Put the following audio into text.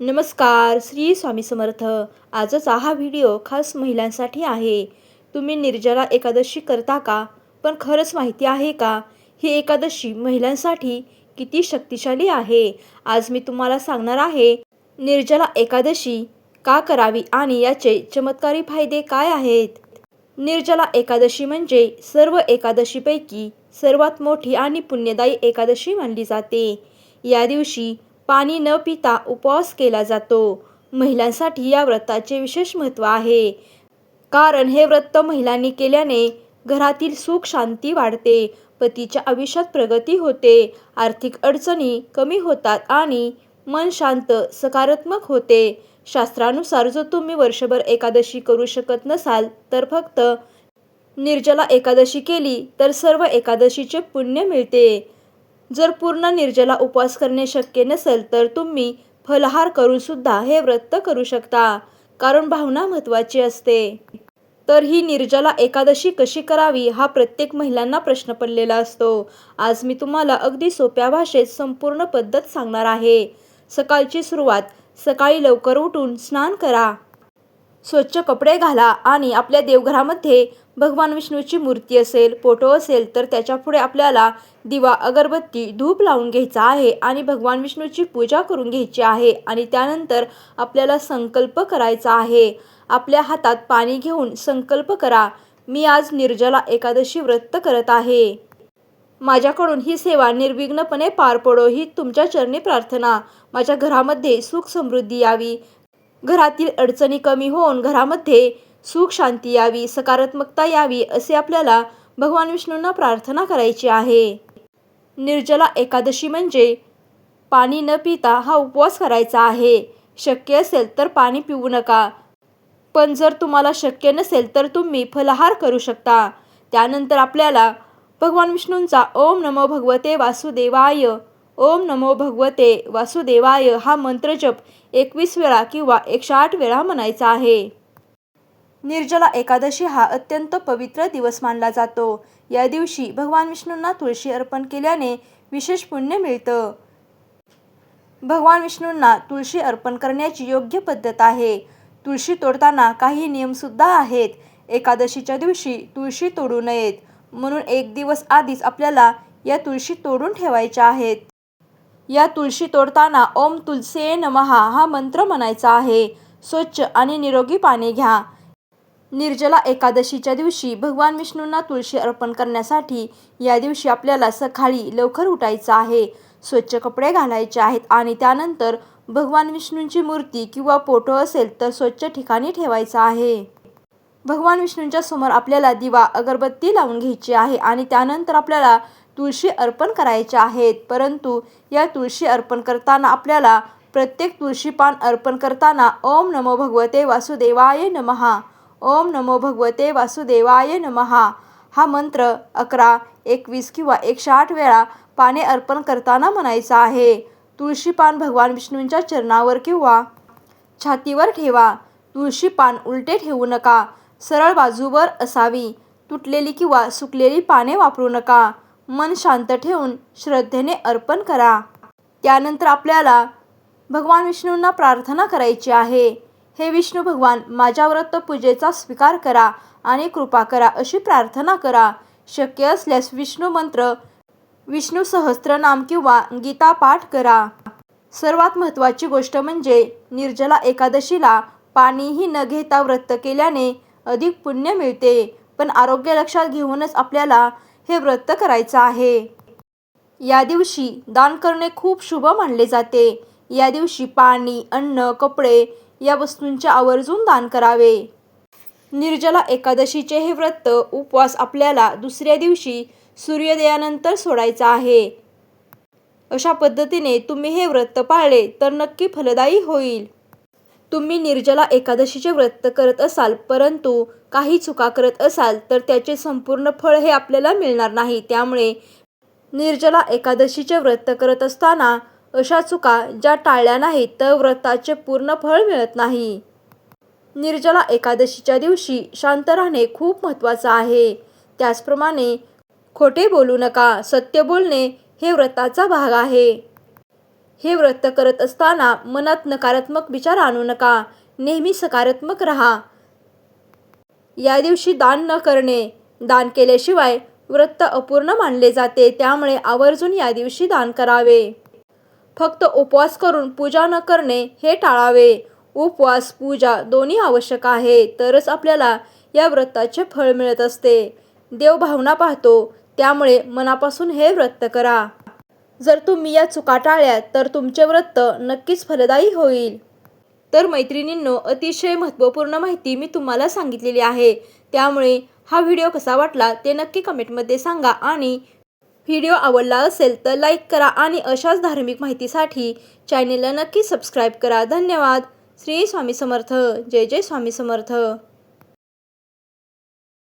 नमस्कार, श्री स्वामी समर्थ. आजचा हा व्हिडिओ खास महिलांसाठी आहे. तुम्ही निर्जला एकादशी करता का? पण खरंच माहिती आहे का? ही एकादशी महिलांसाठी किती शक्तिशाली आहे? आज मी तुम्हाला सांगणार आहे, निर्जला एकादशी का करावी आणि याचे चमत्कारी फायदे काय आहेत? निर्जला एकादशी म्हणजे सर्व एकादशीपैकी सर्वात मोठी आणि पुण्यदायी एकादशी मानली जाते. या दिवशी पाणी न पिता उपवास केला जातो. महिलांसाठी या व्रताचे विशेष महत्त्व आहे. कारण हे व्रत महिलांनी केल्याने घरातील सुख शांती वाढते, पतीच्या आयुष्यात प्रगती होते, आर्थिक अडचणी कमी होतात आणि मन शांत सकारात्मक होते. शास्त्रानुसार जर तुम्ही वर्षभर एकादशी करू शकत नसाल तर फक्त निर्जला एकादशी केली तर सर्व एकादशीचे पुण्य मिळते. जर पूर्ण निर्जला उपवास करणे शक्य नसेल तर तुम्ही फलाहार करून सुद्धा हे व्रत करू शकता. कारण भावना महत्त्वाची असते. तर ही निर्जला एकादशी कशी करावी हा प्रत्येक महिलांना प्रश्न पडलेला असतो. आज मी तुम्हाला अगदी सोप्या भाषेत संपूर्ण पद्धत सांगणार आहे. सकाळची सुरुवात. सकाळी लवकर उठून स्नान करा. स्वच्छ कपडे घाला आणि आपल्या देवघरामध्ये भगवान विष्णूची मूर्ती असेल, फोटो असेल तर त्याच्यापुढे आपल्याला दिवा, अगरबत्ती, धूप लावून घ्यायचा आहे आणि भगवान विष्णूची पूजा करून घ्यायची आहे. आणि त्यानंतर आपल्याला संकल्प करायचा आहे. आपल्या हातात पाणी घेऊन संकल्प करा, मी आज निर्जला एकादशी व्रत करत आहे. माझ्याकडून ही सेवा निर्विघ्नपणे पार पडो ही तुमच्या चरणी प्रार्थना. माझ्या घरामध्ये सुख समृद्धी यावी, घरातील अडचणी कमी होऊन घरामध्ये सुख शांती यावी, सकारात्मकता यावी असे आपल्याला भगवान विष्णूंना प्रार्थना करायची आहे. निर्जला एकादशी म्हणजे पाणी न पिता हा उपवास करायचा आहे. शक्य असेल तर पाणी पिऊ नका, पण जर तुम्हाला शक्य नसेल तर तुम्ही फलाहार करू शकता. त्यानंतर आपल्याला भगवान विष्णूंचा ओम नमो भगवते वासुदेवाय, ओम नमो भगवते वासुदेवाय हा मंत्रजप 21 वेळा किंवा 108 वेळा म्हणायचा आहे. निर्जला एकादशी हा अत्यंत पवित्र दिवस मानला जातो. या दिवशी भगवान विष्णूंना तुळशी अर्पण केल्याने विशेष पुण्य मिळतं. भगवान विष्णूंना तुळशी अर्पण करण्याची योग्य पद्धत आहे. तुळशी तोडताना काही नियमसुद्धा आहेत. एकादशीच्या दिवशी तुळशी तोडू नयेत, म्हणून एक दिवस आधीच आपल्याला या तुळशी तोडून ठेवायच्या आहेत. या तुळशी तोडताना ओम तुलसे नमः हा मंत्र म्हणायचा आहे. स्वच्छ आणि निरोगी पाणी घ्या. निर्जला एकादशीच्या दिवशी भगवान विष्णूंना तुळशी अर्पण करण्यासाठी या दिवशी आपल्याला सकाळी लवकर उठायचं आहे. स्वच्छ कपडे घालायचे आहेत आणि त्यानंतर भगवान विष्णूंची मूर्ती किंवा फोटो असेल तर स्वच्छ ठिकाणी ठेवायचा आहे. भगवान विष्णूंच्या समोर आपल्याला दिवा, अगरबत्ती लावून घ्यायची आहे आणि त्यानंतर आपल्याला तुळशी अर्पण करायच्या आहेत. परंतु या तुळशी अर्पण करताना आपल्याला प्रत्येक तुळशी पान अर्पण करताना ओम नमो भगवते वासुदेवाय नमः, ओम नमो भगवते वासुदेवाय नमः हा मंत्र 11, 21 किंवा 108 वेळा पाने अर्पण करताना म्हणायचा आहे. तुळशी पान भगवान विष्णूंच्या चरणावर किंवा छातीवर ठेवा. तुळशी पान उलटे ठेवू नका, सरळ बाजूवर असावी. तुटलेली किंवा सुकलेली पाने वापरू नका. मन शांत ठेवून श्रद्धेने अर्पण करा. त्यानंतर आपल्याला भगवान विष्णूंना प्रार्थना करायची आहे. हे विष्णू भगवान, माझ्या व्रत पूजेचा स्वीकार करा आणि कृपा करा अशी प्रार्थना करा. शक्य असल्यास विष्णू मंत्र, विष्णू सहस्त्रनाम किंवा गीता पाठ करा. सर्वात महत्त्वाची गोष्ट म्हणजे निर्जला एकादशीला पाणीही न घेता व्रत केल्याने अधिक पुण्य मिळते. पण आरोग्य लक्षात घेऊनच आपल्याला हे व्रत करायचं आहे. या दिवशी दान करणे खूप शुभ मानले जाते. या दिवशी पाणी, अन्न, कपडे या वस्तूंचे आवर्जून दान करावे. निर्जला एकादशीचे हे व्रत उपवास आपल्याला दुसऱ्या दिवशी सूर्योदयानंतर सोडायचा आहे. अशा पद्धतीने तुम्ही हे व्रत पाळले तर नक्की फलदायी होईल. तुम्ही निर्जला एकादशीचे व्रत करत असाल परंतु काही चुका करत असाल तर त्याचे संपूर्ण फळ हे आपल्याला मिळणार नाही. त्यामुळे निर्जला एकादशीचे व्रत करत असताना अशा चुका ज्या टाळल्या नाहीत तर व्रताचे पूर्ण फळ मिळत नाही. निर्जला एकादशीच्या दिवशी शांत राहणे खूप महत्त्वाचं आहे. त्याचप्रमाणे खोटे बोलू नका. सत्य बोलणे हे व्रताचा भाग आहे. हे व्रत करत असताना मनात नकारात्मक विचार आणू नका. नेहमी सकारात्मक राहा. या दिवशी दान न करणे. दान केल्याशिवाय व्रत अपूर्ण मानले जाते. त्यामुळे आवर्जून या दिवशी दान करावे. फक्त उपवास करून पूजा न करणे हे टाळावे. उपवास, पूजा दोन्ही आवश्यक आहे. तरच आपल्याला या व्रताचे फळ मिळत असते. देव भावना पाहतो. त्यामुळे मनापासून हे व्रत करा. जर तुम्ही या चुका टाळल्या तर तुमचे व्रत नक्कीच फलदायी होईल. तर मैत्रिणींनो, अतिशय महत्त्वपूर्ण माहिती मी तुम्हाला सांगितलेली आहे. त्यामुळे हा व्हिडिओ कसा वाटला ते नक्की कमेंटमध्ये सांगा आणि व्हिडिओ आवडला असेल तर लाईक करा आणि अशाच धार्मिक माहितीसाठी चॅनेलला नक्की सबस्क्राईब करा. धन्यवाद. श्री स्वामी समर्थ. जय जय स्वामी समर्थ.